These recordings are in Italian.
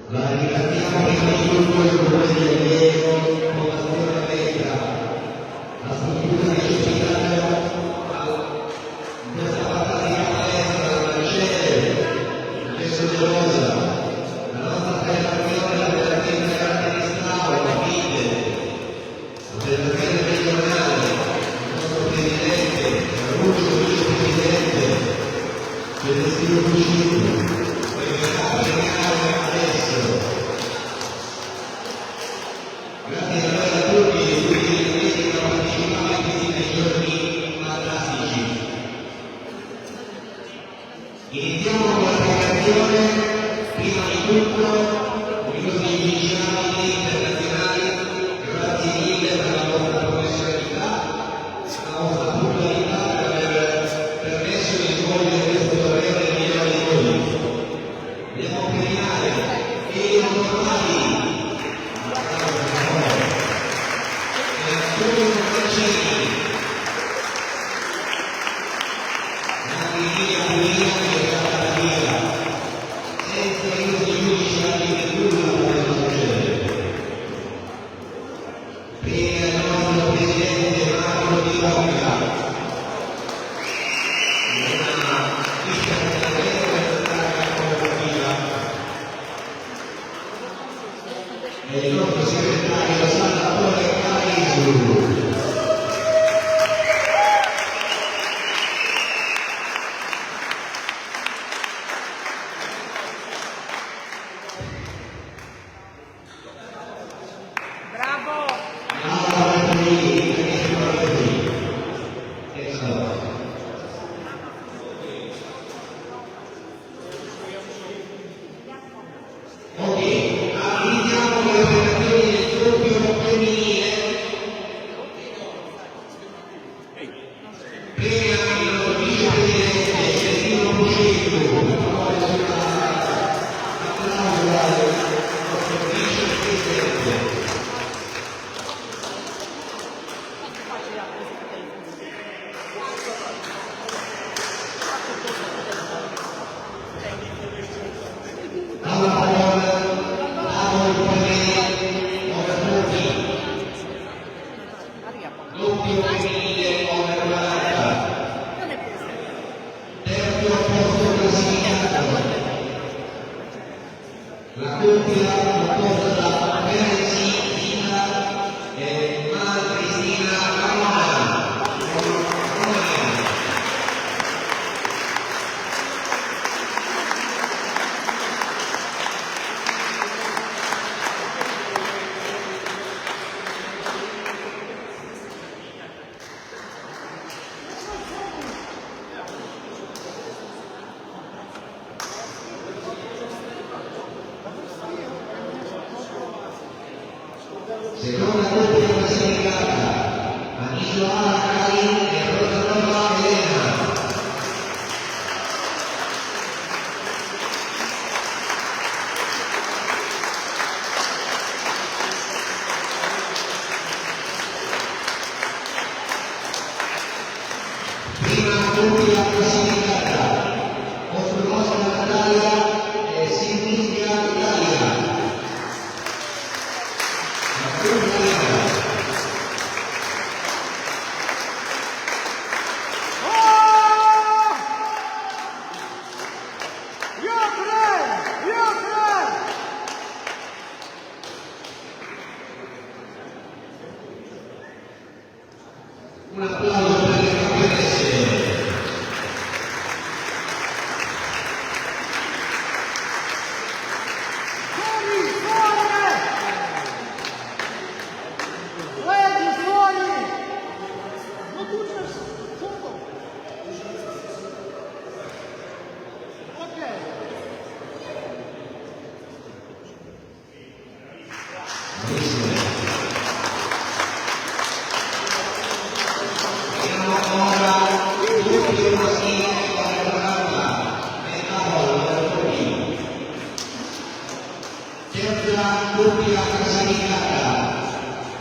La ringraziamo per il gruppo e il colore di allievo, fondazione Allegra, la struttura necessitaria in questa fantastica palestra della Riceve, Gesso di Rosa, la nostra federazione, la federazione Grande di Stavo, la FIDE, la federazione regionale, il nostro presidente, Caruso, vicepresidente, Celestino Fucino, grazie a tutti che hanno partecipato in questi giorni fantastici. Iniziamo con la spiegazione, prima di tutto, i nostri vigilati internazionali, grazie mille per la vostra professionalità, la vostra puntualità per aver permesso di svolgere questo torneo nel migliore di voi. Andiamo a premiare Elio Normali, Antonio Francini, Angelina Pulina che è stata la via, senza i nostri giudici anche che nulla poteva succedere. Premia il nostro presidente Marco Di Rocca, e il nostro segretario Salvatore Caisu. Bravo! Ok, iniziamo con le operazioni del doppio femminile. Premia il vicepresidente Celestino Fucino, applauso al nostro vicepresidente. Alla parola, davo il potere, Obertoni, doppio femminile Ober 40, terzo posto classificato, la coppia composta da Ferenzi Zina e Mar Cristina Ramona. Seconda coppia classificata, Aniso Ala Karin e Rosa Nova Elena. Prima coppia classificata, Ostromosa Natalia e Silvia Italia. Un applauso per le campionesse. Terza doppia classificata,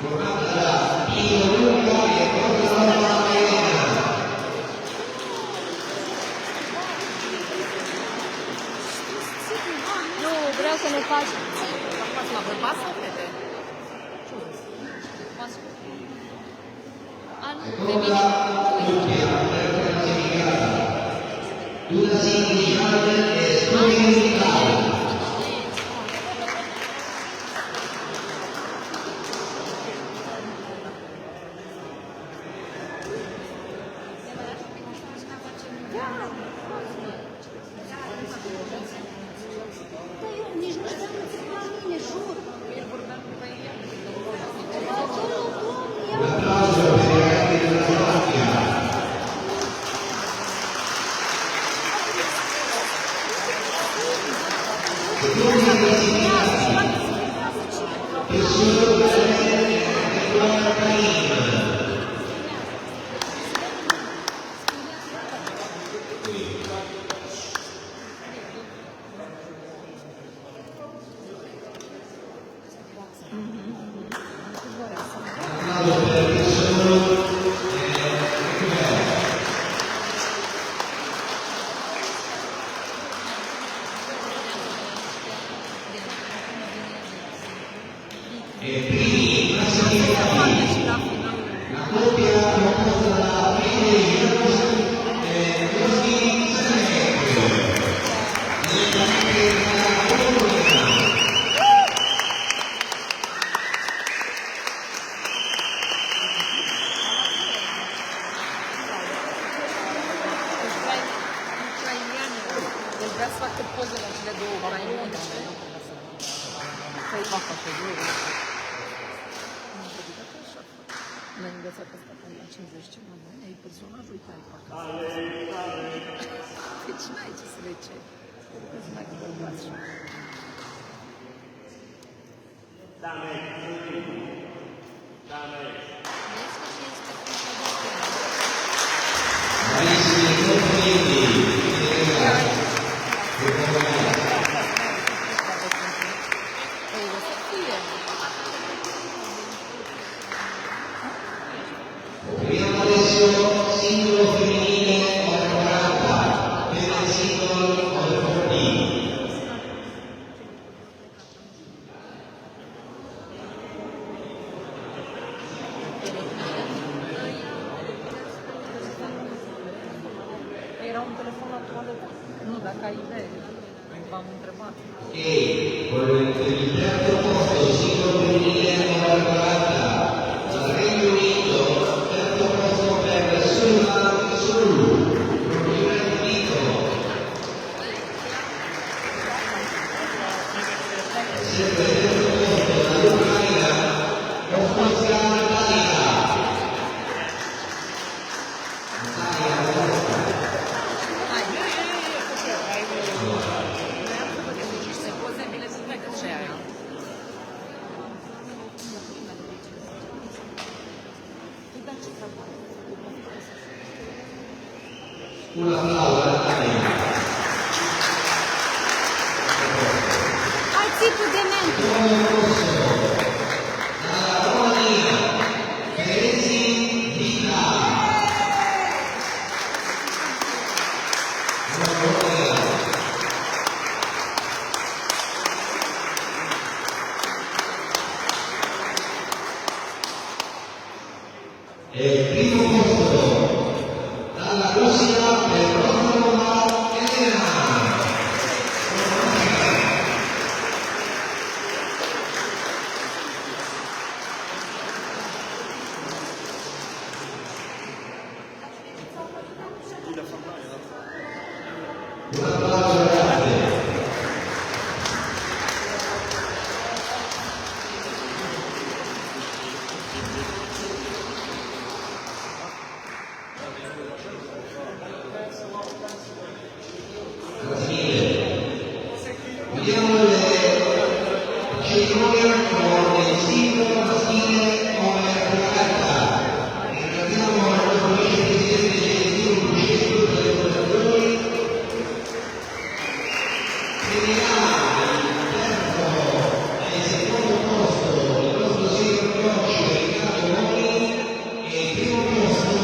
formata da Pino Luca e Rosa Nova Elena. Ну, să ne faci. La bărbați sau fete? Una sindicale e strumentale. Da, eu nici nu știam că ți-e la mine, jur. Un applauso per i ragazzi della Slovacchia. E poi i classificati che sono la Caina. E primi classificati la coppia composta da Pino Janos e Rossi Sanecchio nella Polonia. Deci vrea să facă poze la cele două ucrainene. Să-i facă pe două. N-ai învățat asta până la 50 ceva, nu? Ai personajul tău acasă. Deci n-ai ce să le ceri. Îți mai că bărbați. Bravissimi complimenti. Ei, o să fie. Vediamo adesso singolo femminile over 40, mentre singolo over 40. Era un telefon la toaletă. Nu, dacă ai idee. V-am întrebat. E con il terzo posto singolo femminile over 40 dal Regno Unito, terzo posto per Suman Sulu, Regno Unito. Sempre terzo posto dall'Ucraina, Osmanska Natalia. Hai, vreau să vă gândiți niște poze bine să facă ce aia. Un applauso a Natalia. Hai țipul de mente. Nuovo corso dalla Romania, Teresi Vita. E il primo posto dalla Russia per Roma Elena. Un applauso grande. Grazie mille. Vediamo le cerimonia con il singolo maschile over 40. Ringraziamo il nostro vicepresidente Celestino Lucescu per le votazioni. Premiamo il terzo e il secondo posto il nostro sindaco Roccio Riccardo Moni e il primo posto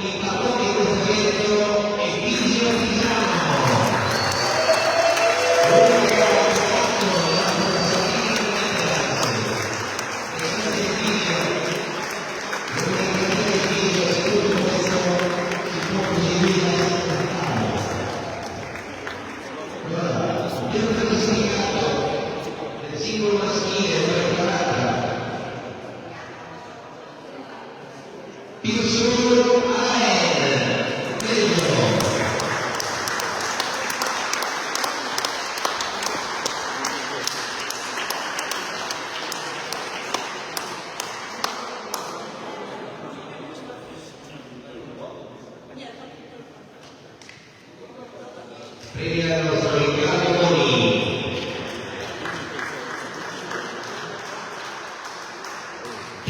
il padrone di questo evento Egidio Pisano.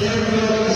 al